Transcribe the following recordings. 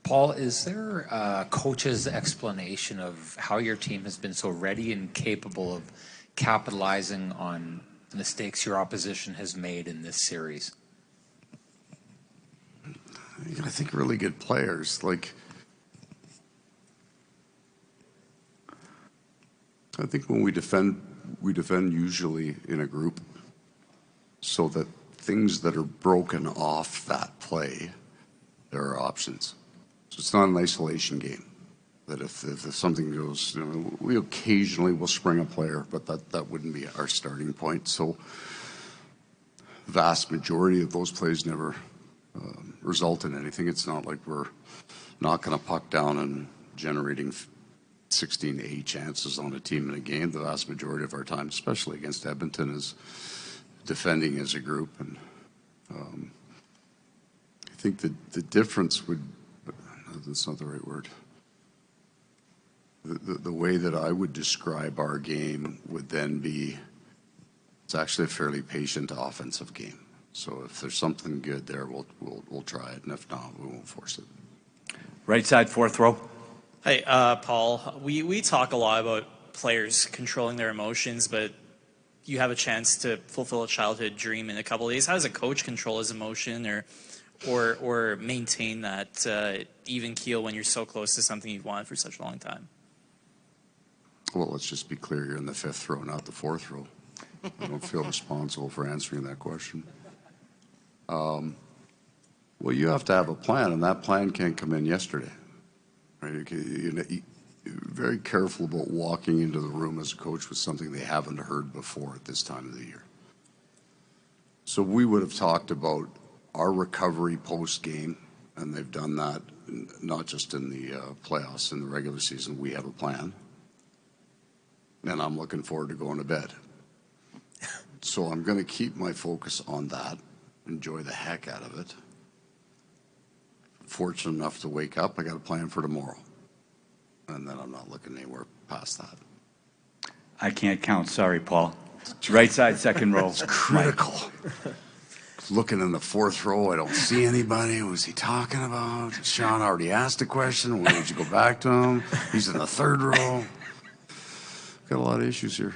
Paul, is there a coach's explanation of how your team has been so ready and capable of capitalizing on the mistakes your opposition has made in this series? I think really good players. I think when we defend usually in a group so that things that are broken off that play, there are options. So it's not an isolation game. That if something goes, we occasionally will spring a player, but that wouldn't be our starting point. So the vast majority of those plays never result in anything. It's not like we're knocking a puck down and generating 16 to 8 chances on a team in a game. The vast majority of our time, especially against Edmonton, is defending as a group. And I think the difference would, that's not the right word, the way that I would describe our game would then be, it's actually a fairly patient offensive game. So if there's something good there, we'll try it, and if not, we won't force it. Right side, fourth row. Hey, Paul, we talk a lot about players controlling their emotions, but you have a chance to fulfill a childhood dream in a couple of days. How does a coach control his emotion or maintain that even keel when you're so close to something you've wanted for such a long time? Well, let's just be clear, you're in the fifth row, not the fourth row. I don't feel responsible for answering that question. Well, you have to have a plan, and that plan can't come in yesterday. Right? You're very careful about walking into the room as a coach with something they haven't heard before at this time of the year. So we would have talked about our recovery post-game, and they've done that not just in the playoffs, in the regular season. We have a plan, and I'm looking forward to going to bed. So I'm going to keep my focus on that, enjoy the heck out of it. Fortunate enough to wake up, I got a plan for tomorrow. And then I'm not looking anywhere past that. I can't count. Sorry, Paul. Right side, second row. It's critical. Looking in the fourth row, I don't see anybody. What was he talking about? Sean already asked a question. Why did you go back to him? He's in the third row. Got a lot of issues here.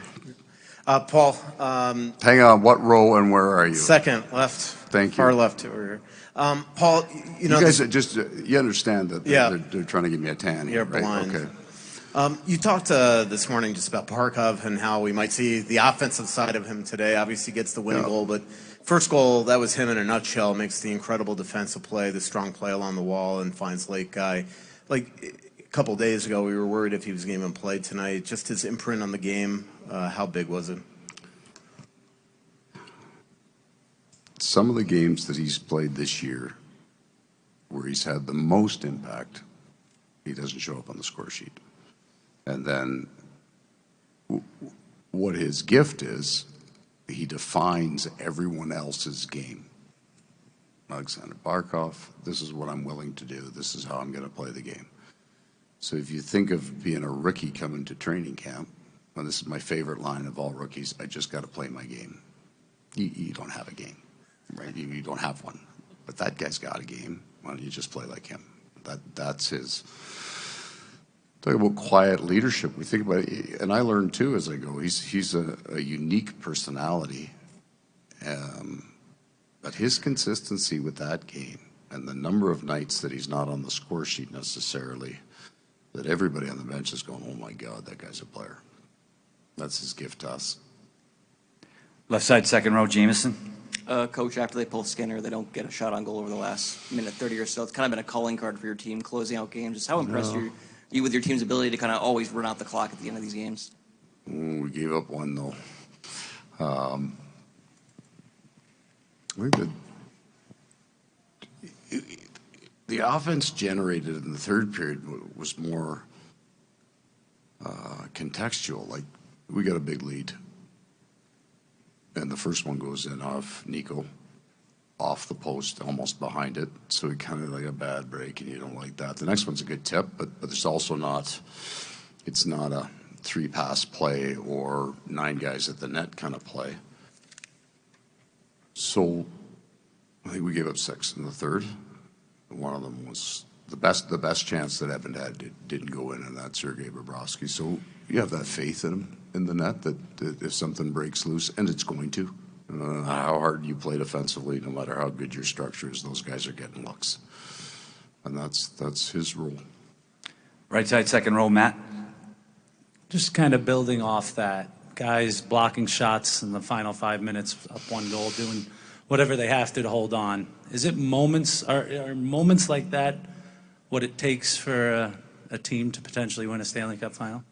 Paul. Hang on. What row and where are you? Second left. Thank you. Far left over here. Paul, you guys you understand that they're trying to give me a tan here, You're right? blind. Okay. You talked this morning just about Barkov and how we might see the offensive side of him today. Obviously gets the win goal, but first goal, that was him in a nutshell. Makes the incredible defensive play, the strong play along the wall, and finds late guy. Like a couple of days ago, we were worried if he was going to even play tonight. Just his imprint on the game, how big was it? Some of the games that he's played this year where he's had the most impact, he doesn't show up on the score sheet. And then what his gift is, he defines everyone else's game. Aleksander Barkov, this is what I'm willing to do. This is how I'm going to play the game. So if you think of being a rookie coming to training camp, well, this is my favorite line of all rookies, I just got to play my game. You don't have a game. Right, you don't have one, but that guy's got a game. Why don't you just play like him? That's his. Talk about quiet leadership. We think about it, and I learned too as I go. He's a unique personality, but his consistency with that game and the number of nights that he's not on the score sheet necessarily, that everybody on the bench is going, "Oh my God, that guy's a player." That's his gift to us. Left side, second row, Jameson. Coach, after they pull Skinner, they don't get a shot on goal over the last minute 30 or so. It's kind of been a calling card for your team closing out games. Just how impressed are you with your team's ability to kind of always run out the clock at the end of these games? We gave up one, though. The offense generated in the third period was more contextual. Like, we got a big lead. And the first one goes in off Nico, off the post, almost behind it. So he kind of like a bad break, and you don't like that. The next one's a good tip, but it's also not, it's not a 3-pass play or 9 guys at the net kind of play. So I think we gave up 6 in the third. One of them was the best chance that Evan had didn't go in, and that's Sergei Bobrovsky. So you have that faith in him in the net that if something breaks loose, and it's going to, how hard you play defensively, no matter how good your structure is, those guys are getting looks, and that's his role. Right side, second row, Matt. Just kind of building off that, guys blocking shots in the final 5 minutes, up 1 goal, doing whatever they have to hold on. Is it moments, are moments like that what it takes for a team to potentially win a Stanley Cup final?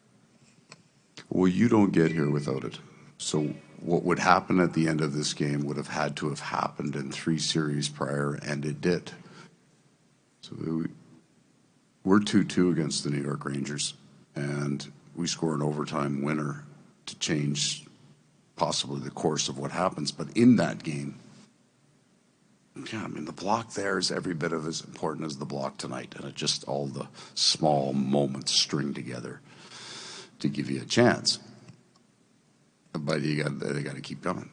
Well, you don't get here without it. So what would happen at the end of this game would have had to have happened in 3 series prior, and it did. So we're 2-2 against the New York Rangers, and we score an overtime winner to change possibly the course of what happens. But in that game, yeah, I mean, the block there is every bit of as important as the block tonight, and it just all the small moments string together to give you a chance. But they got to keep coming.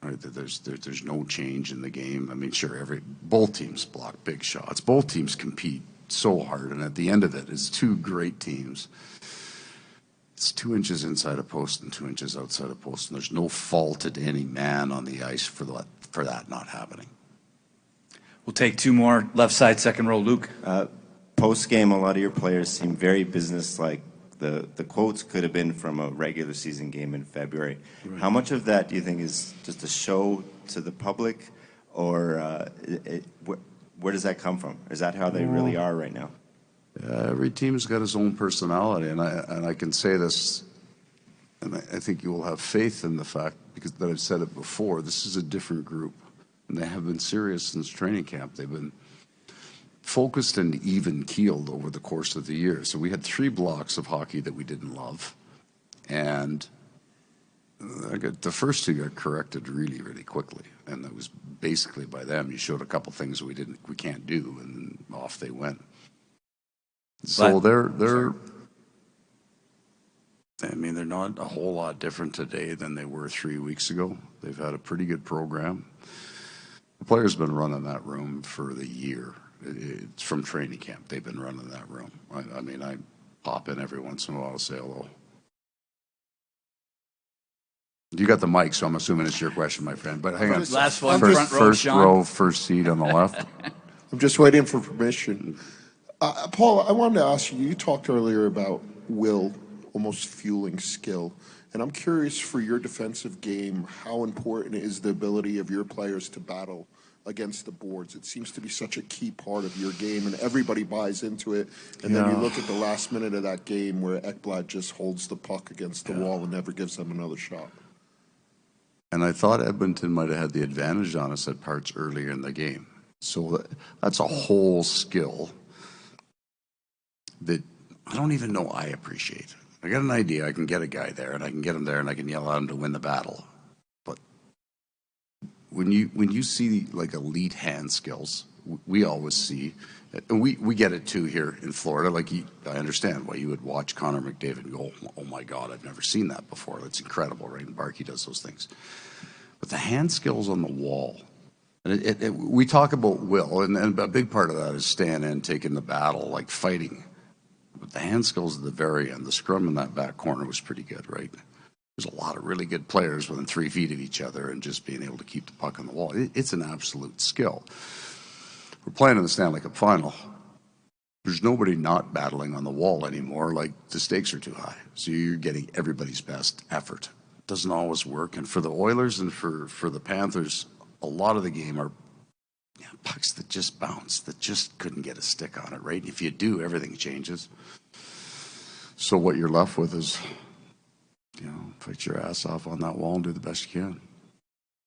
Right? There's no change in the game. I mean, sure, both teams block big shots. Both teams compete so hard, and at the end of it, it's 2 great teams. It's 2 inches inside a post and 2 inches outside a post, and there's no fault at any man on the ice for that not happening. We'll take 2 more. Left side, second row, Luke. Post-game, a lot of your players seem very business-like. The quotes could have been from a regular season game in February. Right. How much of that do you think is just a show to the public, or where does that come from? Is that how they really are right now? Every team's got its own personality, and I can say this, and I think you will have faith in the fact, because that I've said it before, this is a different group, and they have been serious since training camp. They've been focused and even-keeled over the course of the year. So we had 3 blocks of hockey that we didn't love, and the first 2 got corrected really, really quickly, and that was basically by them. You showed a couple things we can't do, and off they went. So they're I mean, they're not a whole lot different today than they were 3 weeks ago. They've had a pretty good program. The players have been running that room for the year. It's from training camp. They've been running that room. I mean, I pop in every once in a while to say hello. You got the mic, so I'm assuming it's your question, my friend. But hang on. Last one, first row, first seat on the left. I'm just waiting for permission. Paul, I wanted to ask you, you talked earlier about will almost fueling skill. And I'm curious, for your defensive game, how important is the ability of your players to battle against the boards? It seems to be such a key part of your game, and everybody buys into it. And then you look at the last minute of that game where Ekblad just holds the puck against the wall and never gives them another shot. And I thought Edmonton might have had the advantage on us at parts earlier in the game. So that's a whole skill that I don't even know I appreciate. I got an idea, I can get a guy there, and I can get him there, and I can yell at him to win the battle. But when you see like elite hand skills, we always see, and we get it too here in Florida. Like I understand why you would watch Connor McDavid and go, oh my God, I've never seen that before. That's incredible, right? And Barkey does those things. But the hand skills on the wall, and we talk about will, and a big part of that is staying in, taking the battle, like fighting. But the hand skills at the very end, the scrum in that back corner was pretty good, right? There's a lot of really good players within 3 feet of each other, and just being able to keep the puck on the wall. It's an absolute skill. We're playing in the Stanley Cup final. There's nobody not battling on the wall anymore. Like, the stakes are too high. So you're getting everybody's best effort. It doesn't always work. And for the Oilers and for the Panthers, a lot of the game are pucks that just bounce, that just couldn't get a stick on it, right? If you do, everything changes. So what you're left with is, fight your ass off on that wall and do the best you can.